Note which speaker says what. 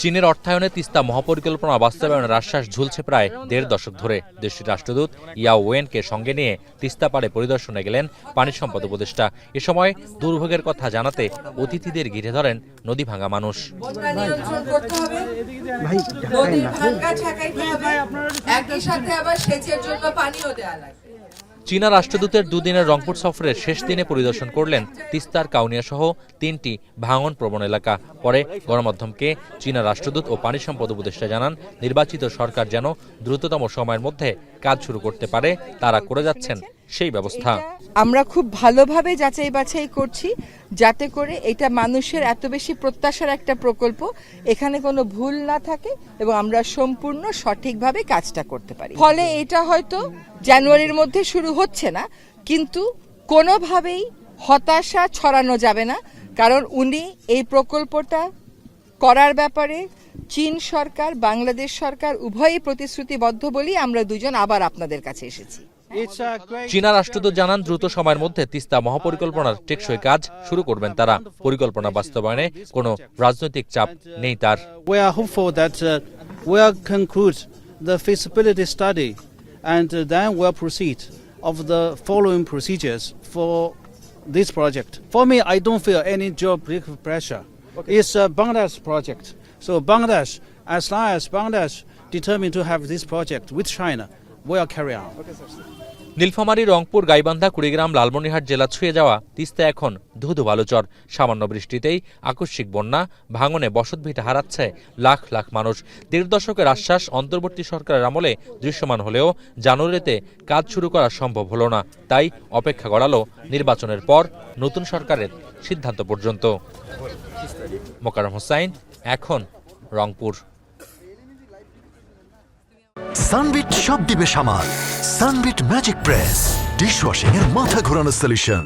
Speaker 1: চীনের অর্থায়নে তিস্তা মহাপরিকল্পনা বাস্তবায়নের আশ্বাস ঝুলছে প্রায় ১.৫ দশক ধরে। দেশটির রাষ্ট্রদূত ইয়াও ওয়েনকে সঙ্গে নিয়ে তিস্তা পাড়ে পরিদর্শনে গেলেন পানি সম্পদ উপদেষ্টা। এ সময় দুর্ভোগের কথা জানাতে অতিথিদের ঘিরে ধরেন নদী ভাঙা মানুষ। চীনা রাষ্ট্রদূতের দুদিনের রংপুর সফরের শেষ দিনে পরিদর্শন করলেন তিস্তার কাউনিয়া সহ ৩টি ভাঙন প্রবণ এলাকা। পরে গণমাধ্যমকে চীনা রাষ্ট্রদূত ও পানি সম্পদ উপদেষ্টা জানান, নির্বাচিত সরকার যেন দ্রুততম সময়ের মধ্যে কাজ শুরু করতে পারে তারা করে যাচ্ছেন সেই ব্যবস্থা।
Speaker 2: আমরা খুব ভালোভাবে যাচাই বাছাই করছি যাতে করে এটা মানুষের এত বেশি প্রত্যাশার একটা প্রকল্প, এখানে কোনো ভুল না থাকে এবং আমরা সম্পূর্ণ সঠিকভাবে কাজটা করতে পারি। ফলে এটা হয়তো জানুয়ারির মধ্যে শুরু হচ্ছে না, কিন্তু কোনোভাবেই হতাশা ছড়ানো যাবে না, কারণ উনি এই প্রকল্পটা করার ব্যাপারে চীন সরকার, বাংলাদেশ সরকার উভয়ই প্রতিশ্রুতিবদ্ধ বলেই আমরা দুজন আবার আপনাদের কাছে এসেছি।
Speaker 1: চীনা রাষ্ট্রদূত জানান, দ্রুত সময়ের মধ্যে তিস্তা মহাপরিকল্পনার টেকসই কাজ শুরু করবেন তারা। পরিকল্পনা বাস্তবায়নে কোনো রাজনৈতিক চাপ নেই তার।
Speaker 3: We are hopeful that we'll conclude the feasibility study and then we'll proceed of the following procedures for this project. For me, I don't feel any geopolitical pressure. It's a Bangladesh project. So Bangladesh, as long as Bangladesh determined to have this project with China, we'll carry on.
Speaker 1: Nilphamari, Rangpur, Gaibandha, Kurigram, Lalmonirhat জেলা ছুঁয়ে যাওয়া তিস্তা এখন ধুধু বালুচর। সামান্য বৃষ্টিতেই আকস্মিক বন্যা, ভাঙনে বসতভিটা হারাচ্ছে লাখ লাখ মানুষ। ১.৫ দশকের আশ্বাস অন্তর্বর্তী সরকারের আমলে দৃশ্যমান হলেও জানুয়ারিতে কাজ শুরু করা সম্ভব হলো না। তাই অপেক্ষা গড়ালো নির্বাচনের পর নতুন সরকারের সিদ্ধান্ত পর্যন্ত। মোকাররম হোসাইন, এখন, রংপুর।
Speaker 4: সানবিট সব দিবে সামাল। সানবিট ম্যাজিক প্রেস ডিশওয়াশিং এর মাথা ঘোরানো সলিউশন।